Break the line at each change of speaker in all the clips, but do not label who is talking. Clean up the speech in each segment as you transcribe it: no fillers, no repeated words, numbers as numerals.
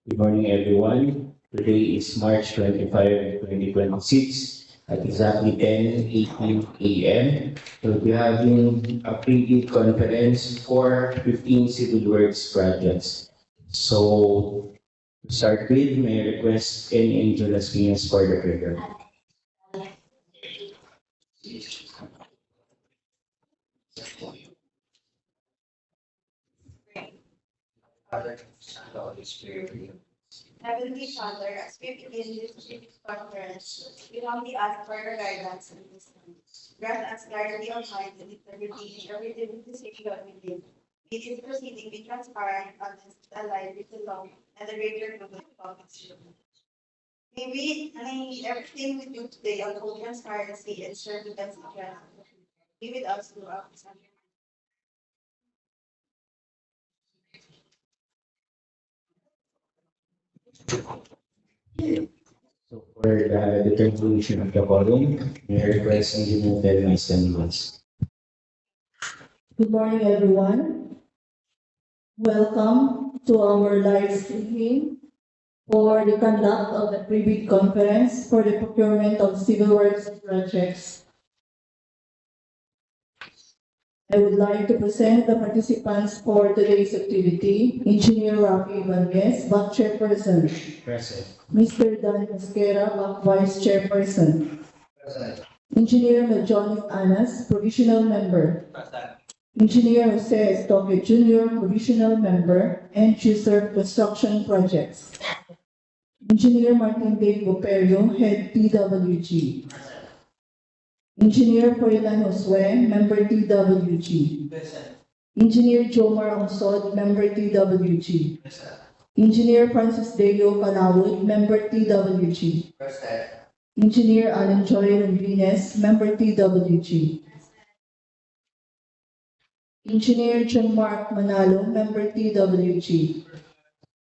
Good morning, everyone. Today is March 25, 2026 at exactly 10:18 a.m. We'll be having a preview conference for 15 civil works projects. So, to start with, may I request any Angel Espinas for the prayer.
Heavenly Father, as we begin this conference, we humbly ask for your guidance and wisdom. Grant us clarity of mind and integrity in every decision that we make. May this proceeding be transparent, honest, aligned with the law and the greater good of Poblacion. May everything we do today uphold transparency and serve the best interest. Be with us throughout this time.
So, for the conclusion of the following, may I request Engineer Telma Stanivas.
Good morning, everyone. Welcome to our live streaming for the conduct of the pre-bid conference for the procurement of civil works projects. I would like to present the participants for today's activity. Engineer Rafi Ibanez, Back Chairperson.
Present.
Mr. Dan Mosquera, Back Vice Chairperson.
Present.
Engineer Meljonis Anas, Provisional Member. Engineer Jose Estoque Jr., Provisional Member, End User Construction Projects. Engineer Martin Dave Boperio, Head TWG. Engineer Froilan Josue, Member TWG. Engineer Jomar Onsod, Member TWG. Engineer Francis DEO Kalawod, Member TWG. Engineer Alan Joy Rambines, Member TWG. Engineer John Mark Manalo, Member TWG.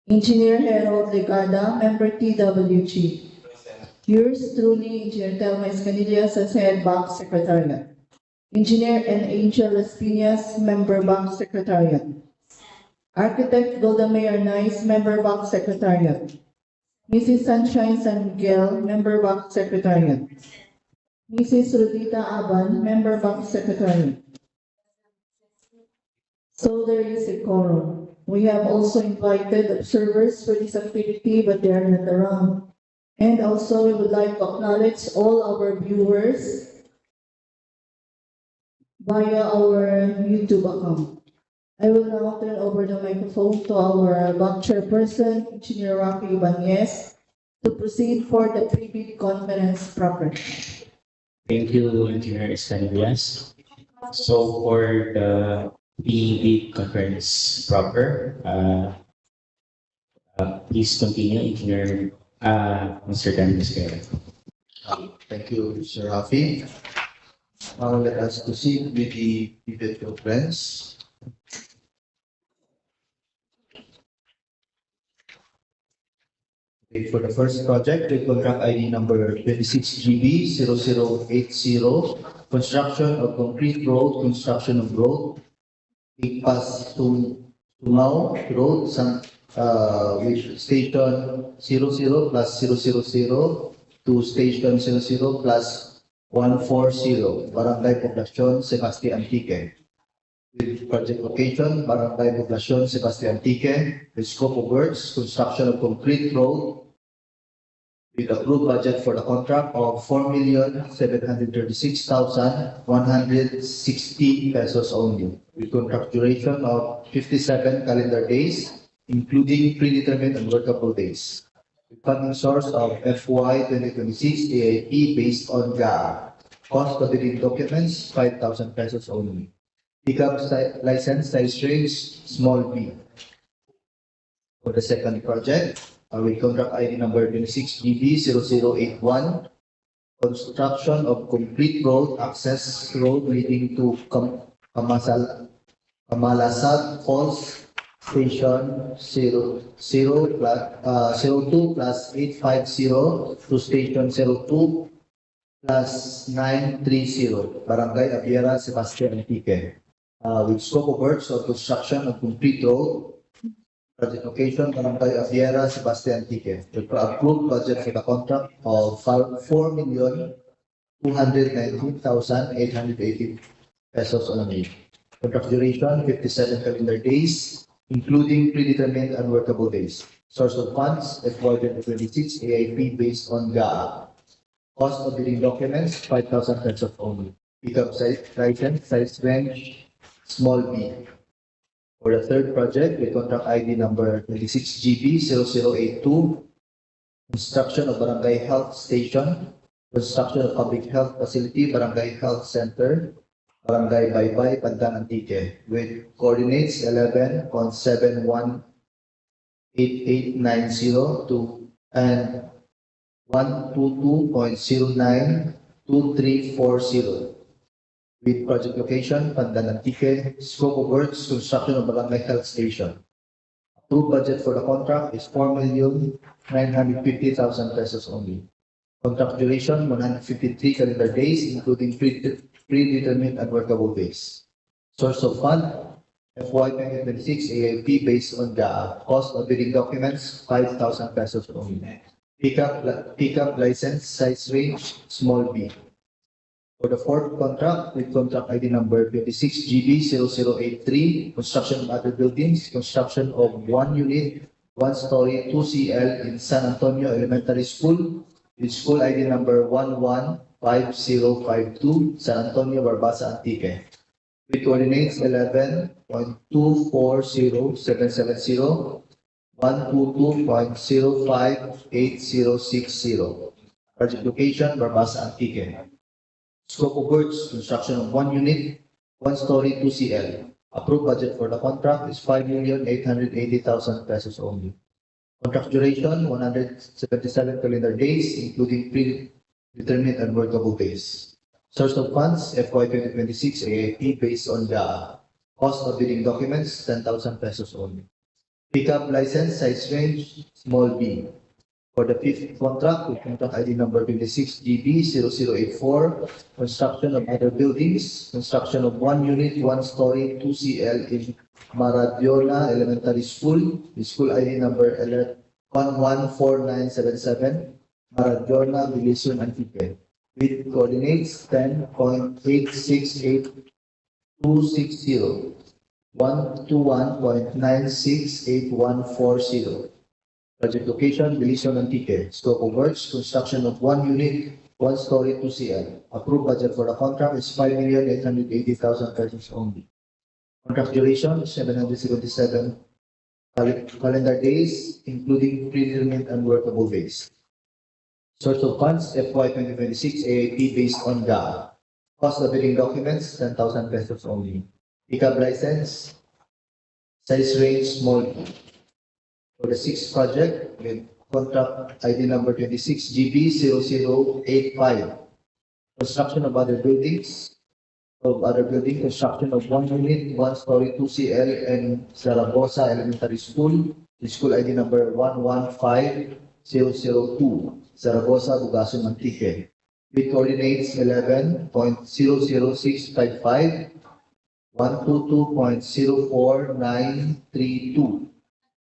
Engineer Harold Legada, Member TWG. Yours truly, Engineer Telma Escanillas as Head Bank Secretariat. Engineer and Angel Espinas, Member Bank Secretariat. Architect Golda Mayor Nice, Member Bank Secretariat. Mrs. Sunshine San Miguel, Member Bank Secretariat. Mrs. Rudita Aban, Member Bank Secretariat. So there is a quorum. We have also invited observers for this activity, but they are not around. And also, we would like to acknowledge all our viewers via our YouTube account. I will now turn over the microphone to our bank chairperson, Engineer Rafi Ibanez, to proceed for the pre-bid conference proper.
Thank you, Engineer Stanivas. So, for the pre-bid conference proper, please continue, Engineer Mr. Dan Mosquera.
Thank you, Mr. Rafi. Now let us proceed with the debate conference. Okay, for the first project, the contract ID number 26GB0080, construction of concrete road, construction of road, Igpasungao Road, with station 00 plus 000 to station 00 plus 140, Barangay Poblacion, Sebaste Antique. With project location, Barangay Poblacion, Sebaste Antique. The scope of works, construction of concrete road with approved budget for the contract of 4,736,160 pesos only. With contract duration of 57 calendar days, including predetermined and workable days. Funding source of FY 2026 AIP based on GAA. Cost of the documents, 5,000 pesos only. Pickup license size range, small b. For the second project, with contract ID number 26GB0081, construction of complete road access road leading to Kamalasag Falls Station 02 plus 850 to Station 02 plus 930, Barangay Abiera, Sebaste, Antique. With scope of works of construction of complete road Project location, Barangay Abiera, Sebaste, Antique. With approved budget for the contract of 4,219,880 pesos only. Contract duration, 57 calendar days, including predetermined unworkable days. Source of funds, FY 2026 AIP based on GAA. Cost of bidding documents, 5,000 pesos only. Pickup license, size range, small b. For the third project, with contract ID number 26GB0082, construction of Barangay Health Station, construction of public health facility, Barangay Health Center, Barangay Baybay, Pandan, Antique, with coordinates 11.718890 to and 122.092340. With project location, Pandan, Antique, scope of works, construction of Barangay Health Station. Approved budget for the contract is 4,950,000 pesos only. Contract duration, 153 calendar days, including predetermined unworkable days. Source of fund, FY 2026 AIP based on GAA. Cost of bidding documents, 5,000 pesos only. Pickup license, size range, small b. For the fourth contract, with contract ID number 26GB0083, construction of other buildings, construction of one unit, one story, 2CL in San Antonio Elementary School, with school ID number 115052, San Antonio, Barbaza, Antique. With coordinates 11.240770, 122.058060. Project location, Barbaza, Antique. Scope of works, construction of one unit, one story, 2CL. Approved budget for the contract is 5,880,000 pesos only. Contract duration, 177 calendar days, including predetermined unworkable days. Source of funds, FY 2026 AIP based on the cost of bidding documents, 10,000 pesos only. Pickup license, size range, small b. For the fifth contract, with contract ID number 26GB0084, construction of other buildings, construction of one unit, one story, 2CL in Maradiona Elementary School, with school ID number 114977, Maradiona, Belison, Antique, with coordinates 10.868260, 121.968140. Project location, Belison, Antique. Scope of works, construction of one unit, one story, 2CL. Approved budget for the contract is 5,880,000 pesos only. Contract duration, 777 calendar days, including predetermined unworkable days. Source of funds, FY 2026 AIP based on GAA. Cost of bidding documents, 10,000 pesos only. Pickup license, size range, small. For the sixth project, with contract ID number 26GB0085, construction of other buildings, construction of one unit, one story, 2CL and Zaragoza Elementary School, the school ID number 115002, Zaragoza, Poblacion, Antique, with coordinates 11.00655, 122.04932.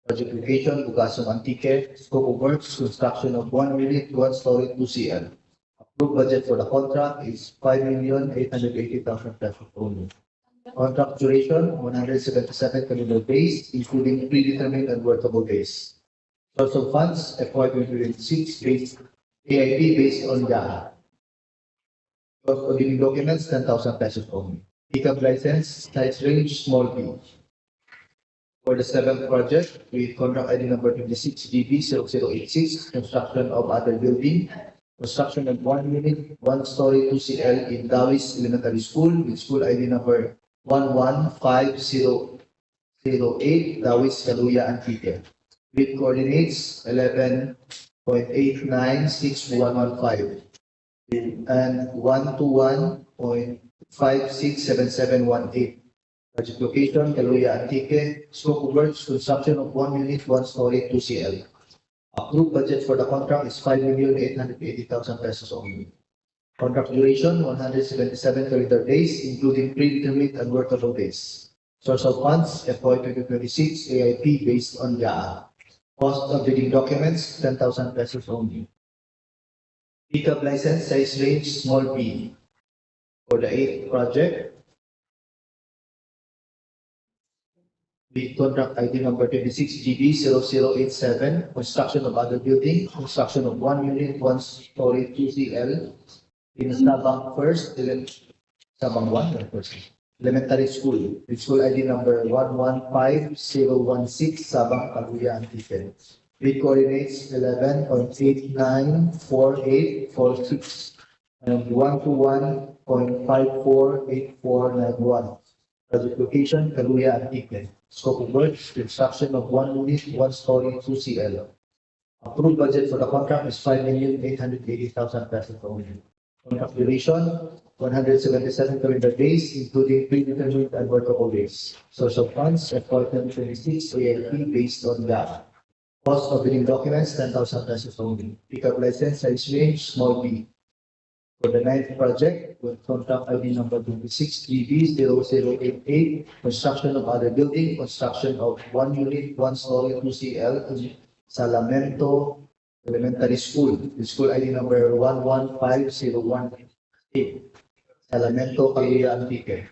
Project location, Poblacion, Antique. Scope of works, construction of one unit, one story, 2CL. Approved budget for the contract is 5,880,000 pesos only. Contract duration, 177 calendar days, including predetermined and workable days. Source of funds, FY 2026 based AIP based on GAA. Cost of bidding documents, 10,000 pesos only. Pickup license, size range, small b. For the seventh project, with contract ID number 26GB0086, construction of other building, construction of one unit, one story, 2CL in Dawis Elementary School, with school ID number 115008, Dawis, Kaluya, Antique, with coordinates 11.896115 and 121.567718. Project location, Kaluya, Antique. Scope of works, construction of one unit, one story, 2CL. Approved budget for the contract is 5,880,000 pesos only. Contract duration, 177 calendar days, including predetermined and workable days. Source of funds, FY 2026 AIP based on GAA. Cost of bidding documents, 10,000 pesos only. Pickup license size range small b. For the 8th project, bid contract ID number 26GB0087, construction of other building, construction of 1 unit, 1 story 2CL in Sabang First, Sabang 1 or first? Elementary School, with school ID number 115016, Sabang, Kaluya, Antique. Bid coordinates 11.894846 and 121.548491. Project location, Kaluya, Antique. Scope of work, construction of 1 unit, 1 story 2CL. Approved budget for the contract is 5,880,000 pesos only. Contract duration, 177 calendar days, including predetermined and workable days. Source of funds, FY 2026 ALP based on that. Cost of bidding documents, 10,000 pesos only. Pickup license, size range, small b. For the 9th project, with contract ID number 26GB0088, construction of other building, construction of 1 unit, 1 story 2CL in Salamento Elementary School, with school ID number 115018, Salamento, Kaluya, Antique,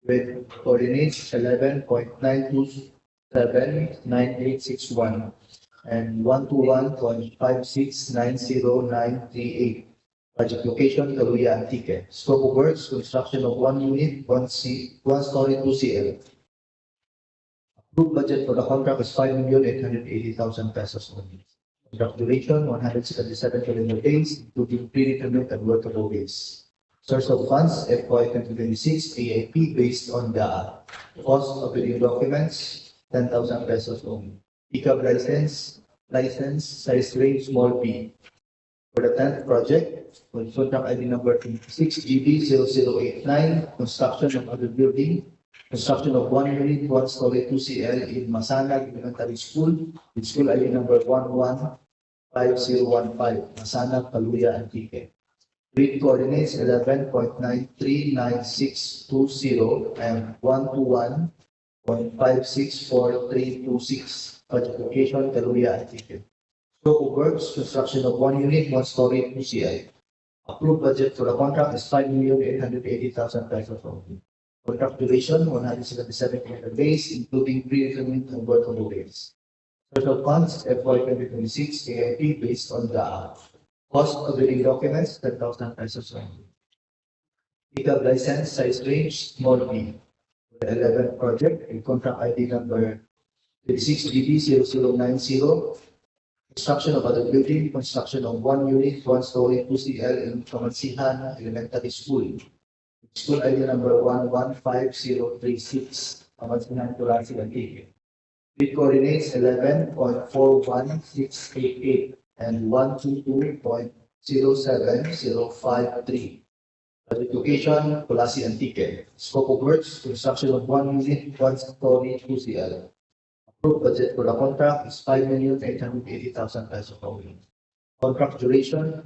with coordinates 11.9279861 and 121.5690938. Project location, Kaluya, Antique. Scope of works, construction of 1 unit, 1 story 2CL. Approved budget for the contract is 5,880,000 pesos only. Contract duration, 177 calendar days, including predetermined and workable days. Source of funds, FY 2026 AIP based on GAA. Cost of bidding documents, 10,000 pesos only. Pickup license, size range small b. For the 10th project, with contract ID number 26GB0089, construction of other building, construction of 1 unit, 1 story 2CL in Masanag Elementary School, with school ID number 115015, Masanag, Kaluya, Antique. Grid coordinates 11.939620 and 121.564326. Project location, Kaluya, Antique. Scope of works, construction of 1 unit, 1 story 2CL. Approved budget for the contract is 5,880,000 pesos only. Contract duration, 177 calendar days, including predetermined and workable days. Source of funds, FY 2026 AIP based on GAA. Cost of bidding documents, 10,000 pesos only. Pickup license, size range, small b. For the 11th project, in contract ID number 36GB0090, construction of other building, construction of 1 unit, 1 story 2CL in Kamansihan Elementary School. School ID number 115036, Kamansihan, Tulasi, Antique. Bid coordinates 11.41688 and 122.07053. Project location, Tulasi, Antique. Scope of works, construction of 1 unit, 1 story 2CL. Approved budget for the contract is 5,880,000 pesos only. Contract duration,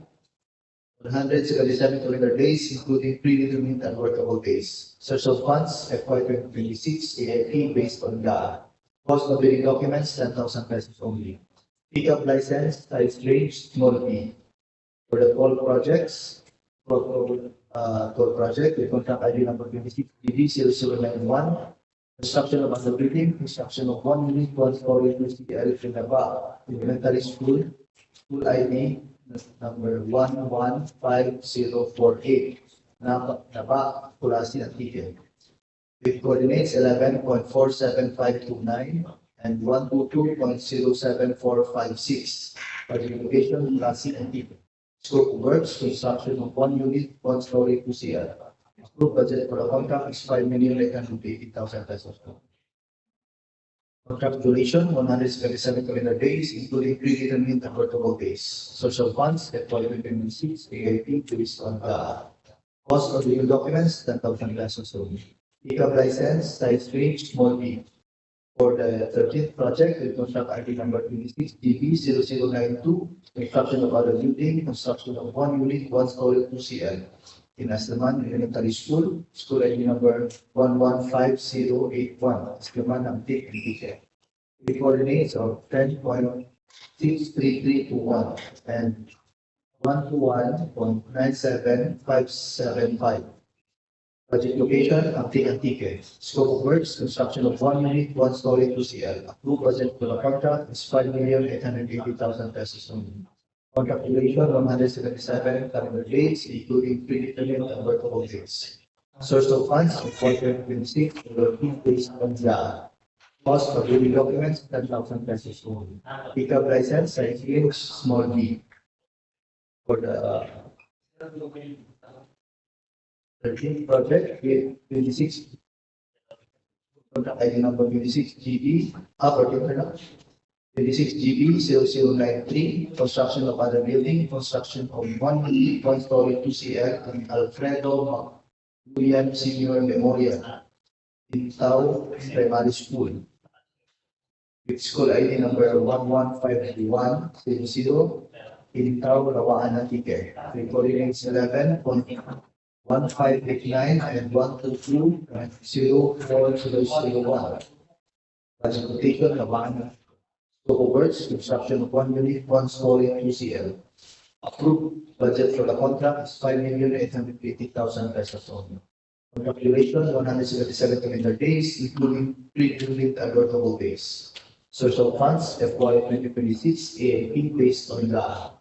177 calendar days, including predetermined and workable days. Source of funds, FY 2026 AIP based on GAA. Cost of bidding documents, 10,000 pesos only. Pickup license, size range, small b. For the toll projects, toll project with contract ID number 26GB0091, construction of other building, construction of 1 unit, 1 story 2CL in Naba Elementary School, school ID number 115048, Naba, Tulasi, Antique. With coordinates 11.47529 and 122.07456. Project location, Tulasi, Antique. Scope of works, construction of 1 unit, 1 story 2CL. Approved budget for the contract is 5,880,000 pesos. Contract duration, 177 calendar days, including predetermined and workable days. Source of funds, FY 2026 AIP based on the cost of legal documents, 10,000 pesos only. Pickup license, size range, small b. For the 13th project, with contract ID number 26GB0092, construction of other building, construction of 1 unit, 1 story 2CL. in Aslaman Elementary School, school ID number 115081, Aslaman, Amtik, and Tike. The coordinates of 10.63321 and 121.97575. Project location, Amtik, Antique. Scope of works, construction of 1 unit, 1 story, 2 CL. Approved budget for the contract is 5,880,000 pesos only. Contract duration, 177 calendar days, including predetermined and workable days. Source of funds, for 2026, will be based on the cost of reading documents, 10,000 pesos only. Pickup license, size H, small b. For the 13th project, with 26, contract ID number 26 GB, particular 26 GB 0093, construction of other building, construction of 1 unit, 1 story, 2 CL, and Alfredo William Senior Memorial in Tao Primary School. With school ID number 1153100 in Tao Rawaan, Antique. The coordinates 11.1589 and 122.0401. Budget quotation, Rawaan. Scope of works, construction of 1 unit, 1 story, 2 CL. Approved budget for the contract is 5,880,000 pesos only. Contract duration, 177 calendar days, including pre-unit and workable days. Source of funds, FY 2026, AMP based on the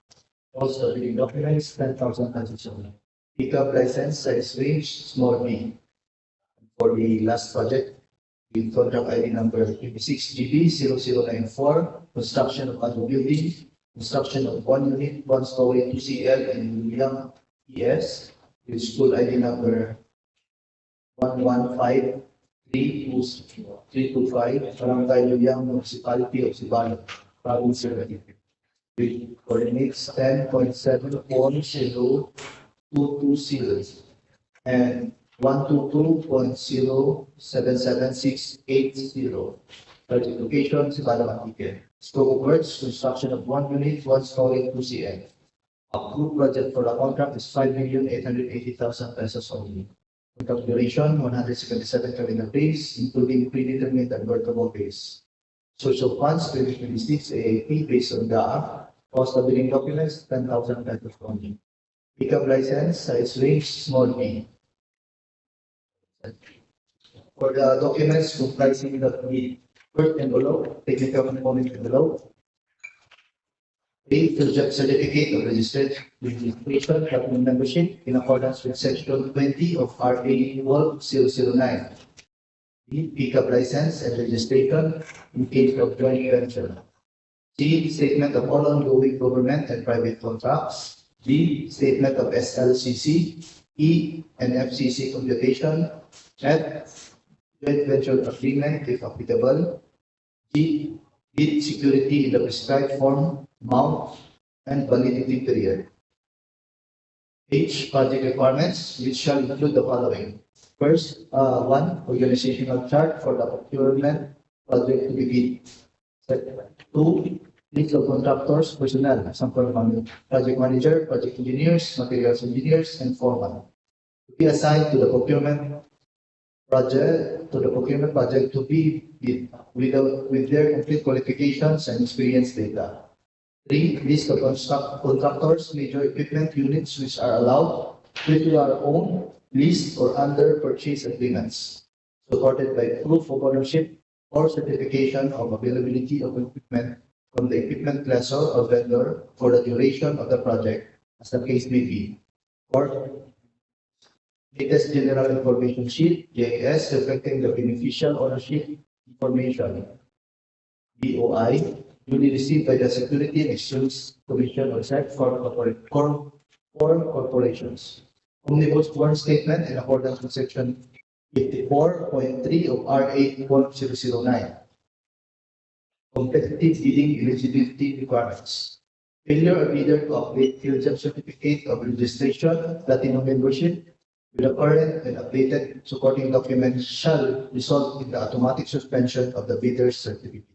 cost of reading documents, 10,000 pesos only. Pickup license, size range, small b. For the last project, with contract ID number 26 GB 0094, construction of other building, construction of 1 unit, 1 story, 2 CL, in William ES, with school ID number 115325, Barangay William, Municipality of Ceballos, Province of Cavite. With coordinates 10.740220 and 122.077680. Project location, Ceballos, Antique. Scope of works, construction of 1 unit, 1 story, 2 CL. Approved budget for the contract is 5,880,000 pesos only. Contract duration, 177 calendar days, including predetermined and workable days. Source of funds, 2026 AAP based on the cost of reading documents, 10,000 pesos only. Pickup license, size range, small b. For the documents comprising the first envelope, technical component envelope, the certificate of registered registration government membership in accordance with section 20 of RA 12009. The pickup license and registration in case of joint venture. C. Statement of all ongoing government and private contracts. D. Statement of SLCC. E. and FCC computation. F. Joint venture agreement if applicable. G. Bid security in the prescribed form, amount, and validity period. H. Project requirements, which shall include the following. First, 1. Organizational chart for the procurement project to be bid. Second, 2. List of contractors, personnel, example, project manager, project engineers, materials engineers, and foreman. To be assigned to the procurement project to be bid with their complete qualifications and experience data. 3. List of contractors, major equipment units which are allowed, which are owned, leased, or under purchase agreements, supported by proof of ownership or certification of availability of equipment from the equipment lessor or vendor for the duration of the project, as the case may be. 4. Latest General Information Sheet, JIS, reflecting the beneficial ownership information, BOI, duly received by the Security and Exchange Commission or SEC for corporations. Omnibus Warrant Statement in accordance with Section 54.3 of RA 1009. Competitive bidding eligibility requirements. Failure of bidder to update field job certificate of registration, platinum membership, with the current and updated supporting documents shall result in the automatic suspension of the bidder's certificate.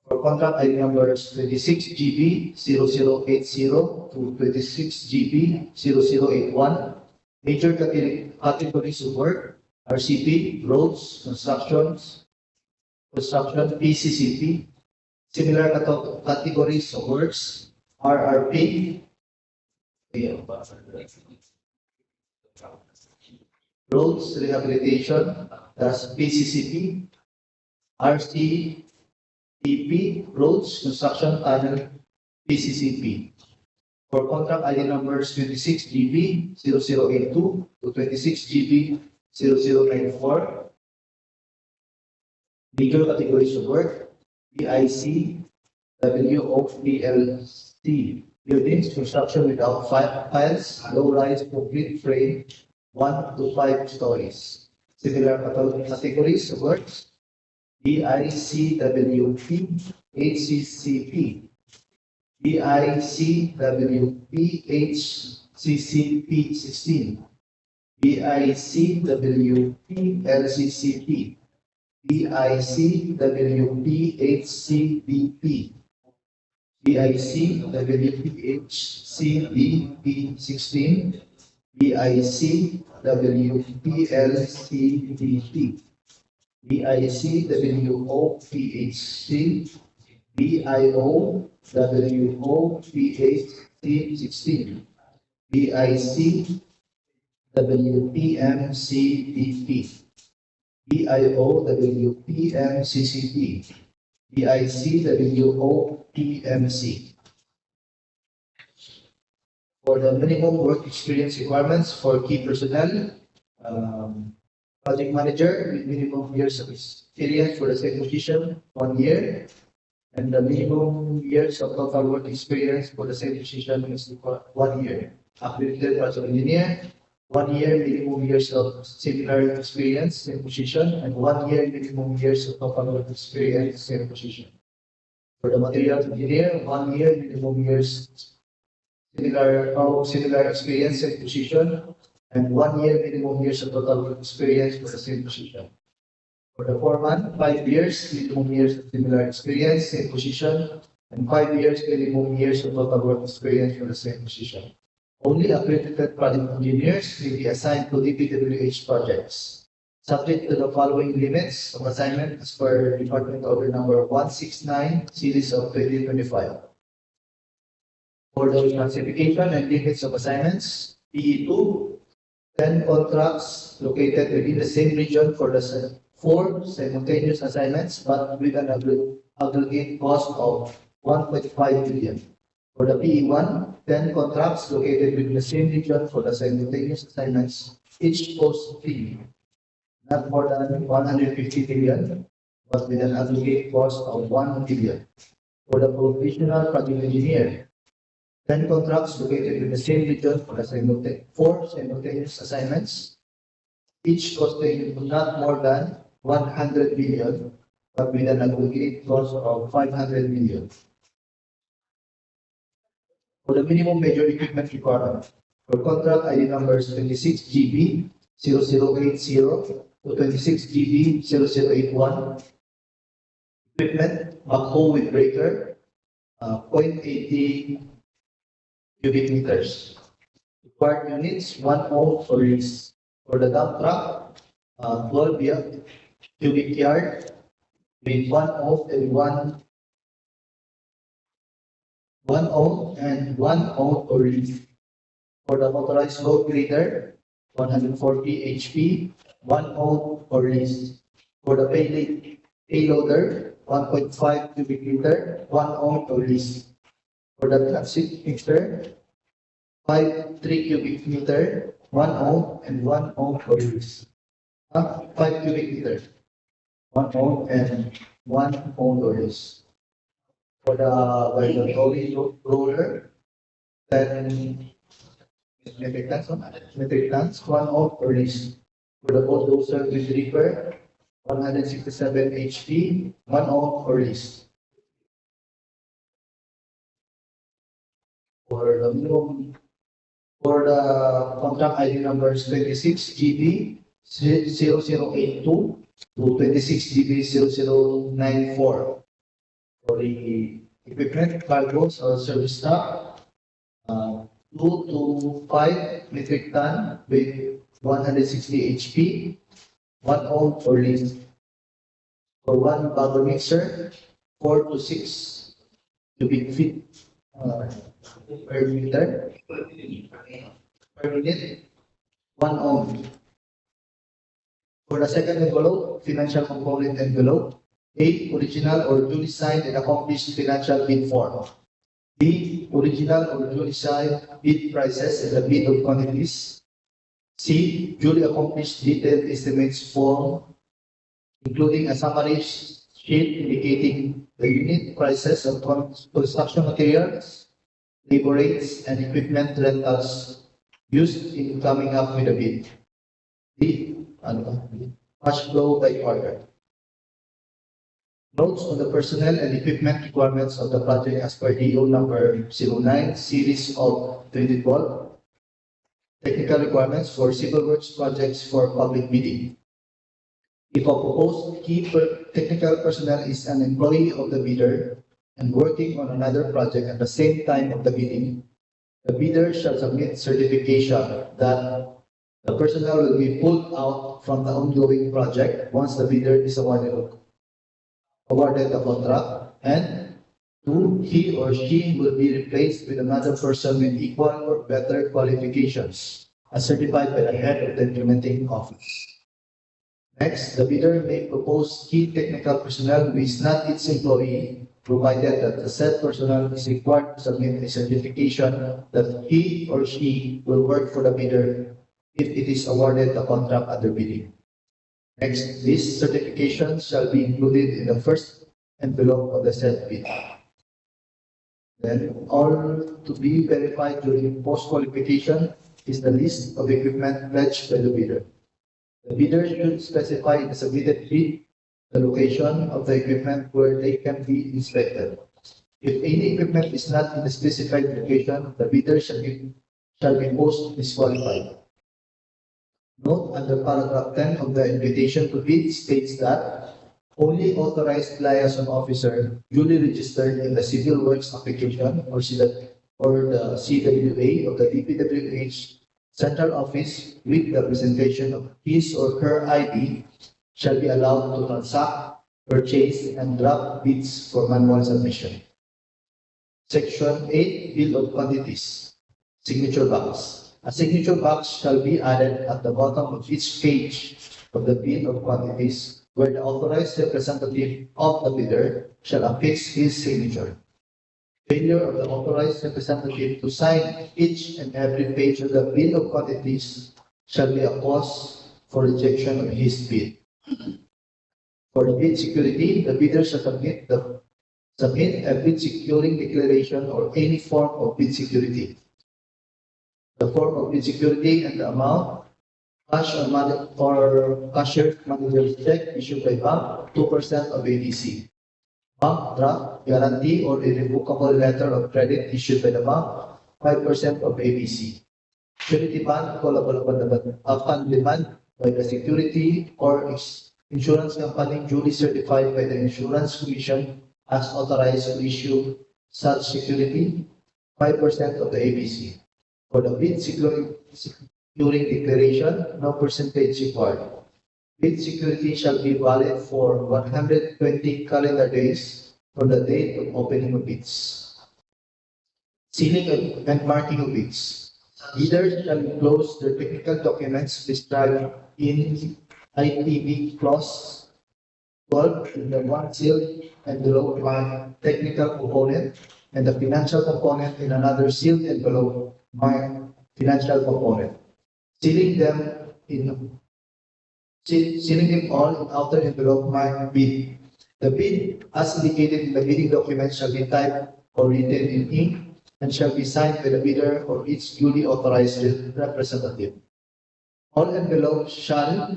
For contract ID numbers 26GB 0080 to 26GB 0081, major categories of work, RCP, roads, construction, PCCP, similar categories of works, RRP, roads rehabilitation, that's PCCP, RCTP, roads construction tunnel, PCCP. For contract ID numbers 26GB 0082 to 26GB 0094, legal categories of work, BIC, WOPLC, buildings, construction without piles, low-rise concrete frame, 1 to 5 stories. Similar categories of works, BICWP, HCCP, BICWP, HCCP 16, BICWP, LCCP, BICWP, HCDP, BICWP, HCDP 16, BICWP, LCDP, BICWOPHC, BIOWOPHC 16, BICWPMCDP, BIOWPMCCP, BICWOPMC. For the minimum work experience requirements for key personnel, project manager with minimum years of experience for the same position, 1 year, and the minimum years of total work experience for the same position is 1 year. Accredited project engineer, 1 year minimum years of similar experience, same position, and 1 year minimum years of total work experience, same position. For the materials engineer, 1 year minimum years similar experience, same position, and 1 year minimum years of total work experience for the same position. For the foreman, 5 years minimum years of similar experience, same position, and 5 years minimum years of total work experience for the same position. Only accredited project engineers will be assigned to DPWH projects, subject to the following limits of assignment as per Department Order Number 169, Series of 2025. For the classification and limits of assignments, PE2, 10 contracts located within the same region for the 4 simultaneous assignments, but with an aggregate cost of 1.5 billion. For the PE1, 10 contracts located within the same region for the simultaneous assignments, each post fee not more than 150 billion, but with an aggregate cost of 1 billion. For the professional project engineer, 10 contracts located in the same region for the 4 simultaneous assignments, each costing not more than 100 billion, but with an aggregate cost of 500 million. For the minimum major equipment requirement, for contract ID numbers 26GB 0080 to 26GB 0081, equipment, backhoe with breaker, 0.80 cubic meters. Required units, 1 ohm for lease. For the dump truck, 12 cubic yard with 1 ohm and 1 ohm and 1 ohm for lease. For the motorized load grader, 140 HP, 1 ohm for lease. For the payloader, 1.5 cubic meter, 1 ohm for lease. For the transit mixer, 3 cubic meter, 1 ohm and 1 ohm for lease. 5 cubic meter, 1 ohm and 1 ohm for lease. For the vibratory roller, 10 metric tons, 1 ohm for lease. For the bulldozer with reaper, 167 HP, 1 ohm for lease. For the minimum, for the contract ID numbers 26GB 0082 to 26GB 0094. For the equipment, cargoes or service stock, 2 to 5 metric ton with 160 HP, one owned or leased. For one bubble mixer, 4 to 6 cubic feet per meter per minute, one owned. For the second envelope, financial component envelope, A, original or duly signed and accomplished financial bid form. B, original or duly signed bid prices and the bid of quantities. C, duly accomplished detailed estimates form, including a summary sheet indicating the unit prices of construction materials, labor rates, and equipment rentals used in coming up with a bid. D, cash flow by order. Notes on the personnel and equipment requirements of the project as per DEO number 09, series of 2012. Technical requirements for civil works projects for public bidding. If a proposed key technical personnel is an employee of the bidder and working on another project at the same time of the bidding, the bidder shall submit certification that the personnel will be pulled out from the ongoing project once the bidder is awarded the contract, and 2, he or she will be replaced with another person with equal or better qualifications, as certified by the head of the implementing office. Next, the bidder may propose key technical personnel who is not its employee, provided that the said personnel is required to submit a certification that he or she will work for the bidder if it is awarded the contract under bidding. Next, this certification shall be included in the first envelope of the said bid. Then, all to be verified during post-qualification is the list of equipment pledged by the bidder. The bidder should specify in the submitted bid the location of the equipment where they can be inspected. If any equipment is not in the specified location, the bidder shall be post disqualified. Note under paragraph 10 of the invitation to bid states that only authorized liaison officer duly registered in the civil works application or the CWA of the DPWH central office with the presentation of his or her ID shall be allowed to transact, purchase, and draft bids for manual submission. Section 8, Bill of Quantities, Signature Box. A signature box shall be added at the bottom of each page of the bill of quantities where the authorized representative of the bidder shall affix his signature. Failure of the authorized representative to sign each and every page of the bill of quantities shall be a cause for rejection of his bid. For the bid security, the bidder shall submit a bid securing declaration or any form of bid security. The form of bid security and the amount, cash or cashier manager's check issued by bank, 2% of ABC. Bank draft, guarantee or irrevocable letter of credit issued by the bank, 5% of ABC. Surety bond callable upon demand by the security or insurance company duly certified by the Insurance Commission as authorized to issue such security, 5% of the ABC. For the bid securing declaration, no percentage required. Bid security shall be valid for 120 calendar days from the date of opening of bids. Sealing and marking of bids. Bidders shall enclose their technical documents described in ITB Clause 12 in the one sealed envelope marked technical component and the financial component in another sealed envelope marked financial component. Sealing them all in outer envelope marked bid. The bid, as indicated in the bidding document, shall be typed or written in ink and shall be signed by the bidder or its duly authorized representative. All envelopes shall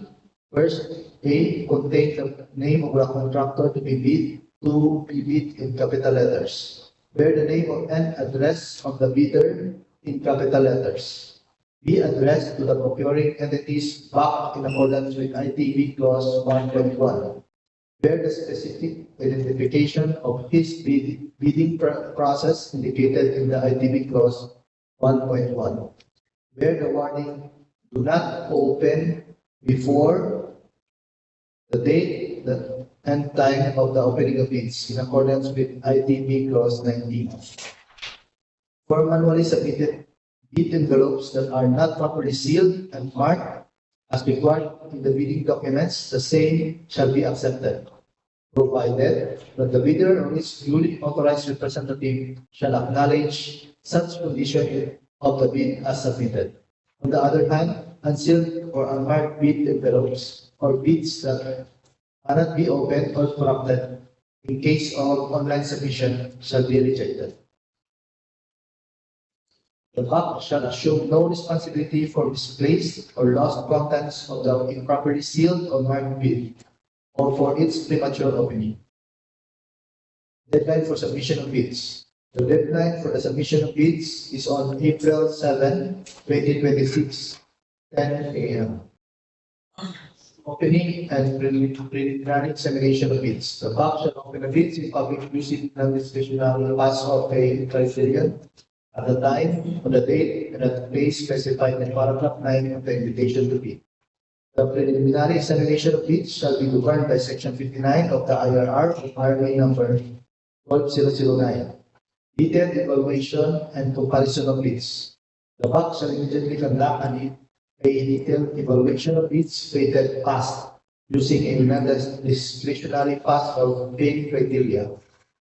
first A. contain the name of the contractor to be bid, 2. be bid in capital letters. Bear the name and address of the bidder in capital letters. Be addressed to the procuring entities back in accordance with ITB Clause 1.1. where the specific identification of his bidding process indicated in the ITB clause 1.1, where the warning do not open before the date and time of the opening of bids in accordance with ITB clause 19. For manually submitted bid envelopes that are not properly sealed and marked as required in the bidding documents, the same shall be accepted, provided that the bidder or its duly authorized representative shall acknowledge such condition of the bid as submitted. On the other hand, unsealed or unmarked bid envelopes or bids that cannot be opened or corrupted in case of online submission shall be rejected. The bank shall assume no responsibility for misplaced or lost contents of the improperly sealed or marked bid or for its premature opening. Deadline for submission of bids. The deadline for the submission of bids is on April 7, 2026, 10 a.m. Opening and preliminary examination of bids. The bank shall open the bids in public using non-discretionary pass of a criterion at the time, on the date, and at the place specified in paragraph 9 of the invitation to bid. The preliminary examination of bids shall be governed by section 59 of the IRR of RA number 12009. Detailed evaluation and comparison of bids. The bank shall immediately conduct a detailed evaluation of bids rated pass using a non-discretionary pass or fail criteria.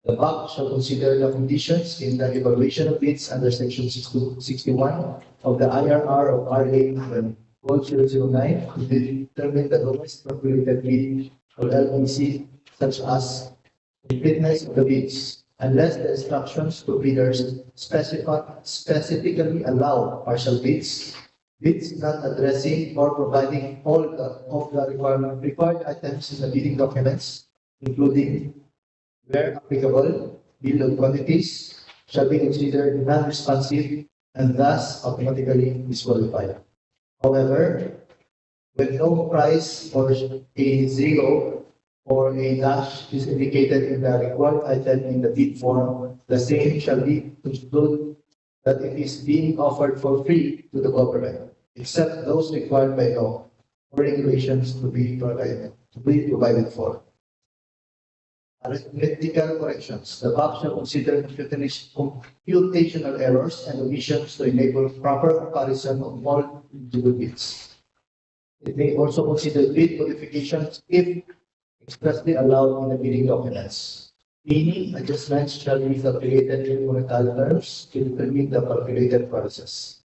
The bank shall consider the conditions in the evaluation of bids under section 61 of the IRR of RA 1009 to determine the lowest populated bid or LPC, such as the fitness of the bids, unless the instructions to bidders specifically allow partial bids, bids not addressing or providing all of the required items in the bidding documents, including, where applicable, bill of quantities, shall be considered non-responsive and thus automatically disqualified. However, when no price or a zero or a dash is indicated in the required item in the bid form, the same shall be concluded that it is being offered for free to the government, except those required by law or regulations to be provided for. Arithmetical corrections. The bank shall consider computational errors and omissions to enable proper comparison of all eligible bids. It may also consider bid modifications if expressly allowed in the bidding documents. Any adjustments shall be calculated in monetary terms to determine the calculated process.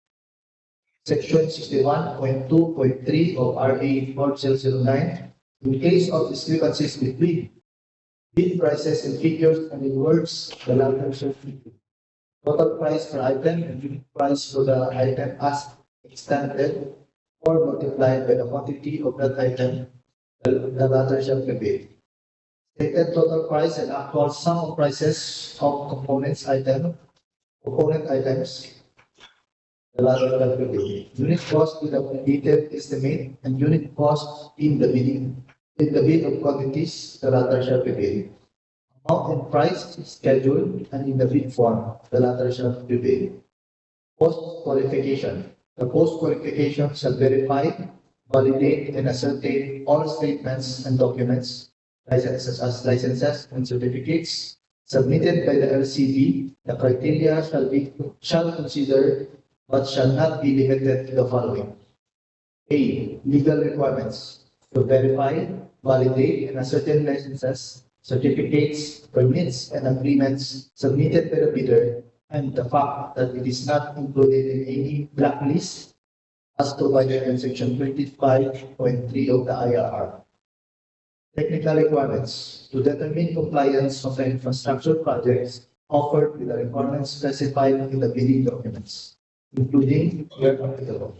Section 61.2.3 of RA 4009. In case of discrepancies between bid prices in figures and in words, the latter shall figure. Total price per item and unit price for the item as extended or multiplied by the quantity of that item, the latter shall prevail. Stated total price and actual sum of prices of component items, the latter shall prevail. Unit cost with a detailed estimate and unit cost in the bid of quantities, the latter shall prevail. Amount and price schedule and in the bid form, the latter shall prevail. Post qualification. The post qualification shall verify, validate, and ascertain all statements and documents, licenses and certificates submitted by the LCB. The criteria shall consider but shall not be limited to the following. A. Legal requirements to verify, validate, and ascertain licenses, certificates, permits, and agreements submitted by the bidder, and the fact that it is not included in any blacklist as provided in section 25.3 of the IRR. Technical requirements to determine compliance of the infrastructure projects offered with the requirements specified in the bidding documents, including where applicable.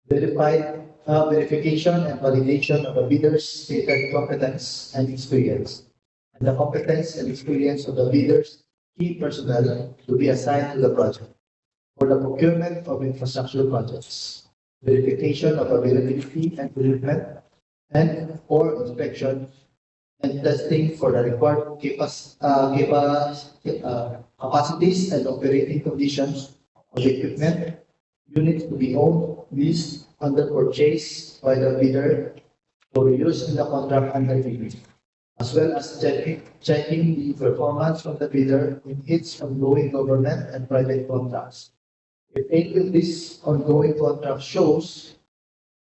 Verification and validation of a bidder's stated competence and experience, and the competence and experience of the bidder's key personnel to be assigned to the project. For the procurement of infrastructure projects, verification of availability and commitment and or inspection and testing for the required capacities and operating conditions of the equipment, units to be owned, leased, under purchase by the bidder for use in the contract under bidding, as well as checking the performance of the bidder in its ongoing government and private contracts. If any of these ongoing contracts shows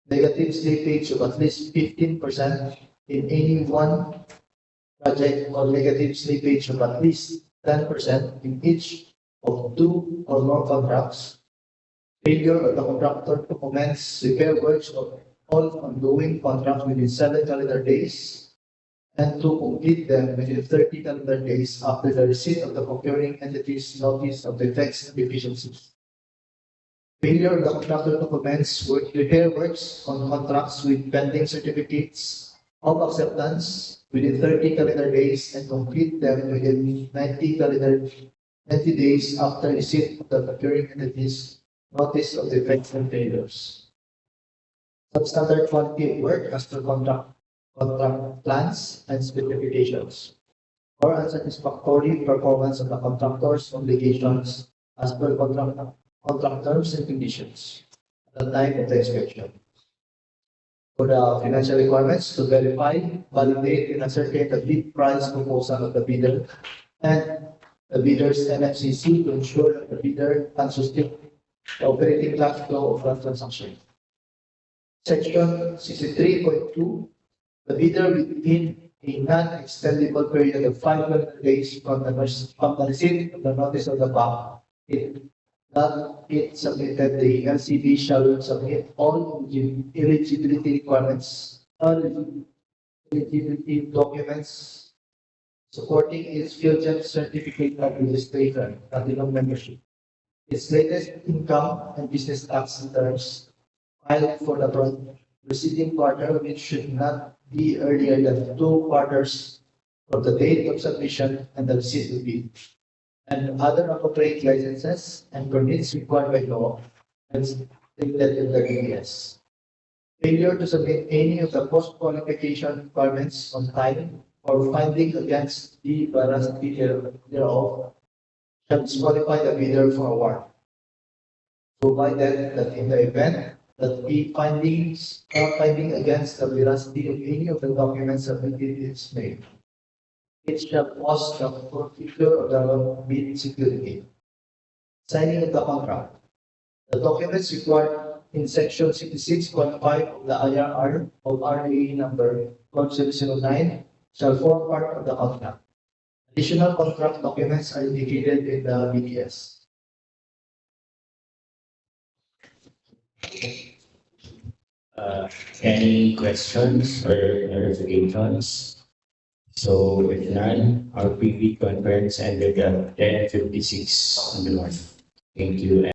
negative slippage of at least 15% in any one project or negative slippage of at least 10% in each of two or more contracts, failure of the contractor to commence repair works of all ongoing contracts within 7 calendar days and to complete them within 30 calendar days after the receipt of the procuring entity's notice of defects and deficiencies. Failure of the contractor to commence repair works on contracts with pending certificates of acceptance within 30 calendar days and complete them within 90 days after receipt of the procuring entity's notice of defects and failures. Substandard quality of work as per contract plans and specifications, or unsatisfactory performance of the contractor's obligations as per contract terms and conditions at the time of the inspection. For the financial requirements to verify, validate, and ascertain the bid price proposal of the bidder and the bidder's NFCC to ensure that the bidder can sustain the operating cash flow of that transaction. Section 63.2, the bidder within a non-extendable period of 5 calendar days from the receipt of the notice of the bank, it submitted, the LCB shall submit all eligibility requirements, eligibility documents supporting its field certificate of registration, platinum membership, its latest income and business tax returns filed for the preceding quarter, which should not be earlier than 2 quarters from the date of submission and the receipt of bid, and other appropriate licenses and permits required by law and stated in the DPS. Failure to submit any of the post-qualification requirements on time or finding against the veracity thereof shall disqualify the bidder for award, provided that in the event that the finding against the veracity of any of the documents submitted is made, it shall cause the forfeiture of the bid security. Signing of the contract. The documents required in section 66.5 of the IRR of RA number 1709 shall form part of the contract. Additional contract documents are indicated in the BDS.
Any questions or clarifications? So if none, our PV conference ended at 10:56 in the morning. Thank you.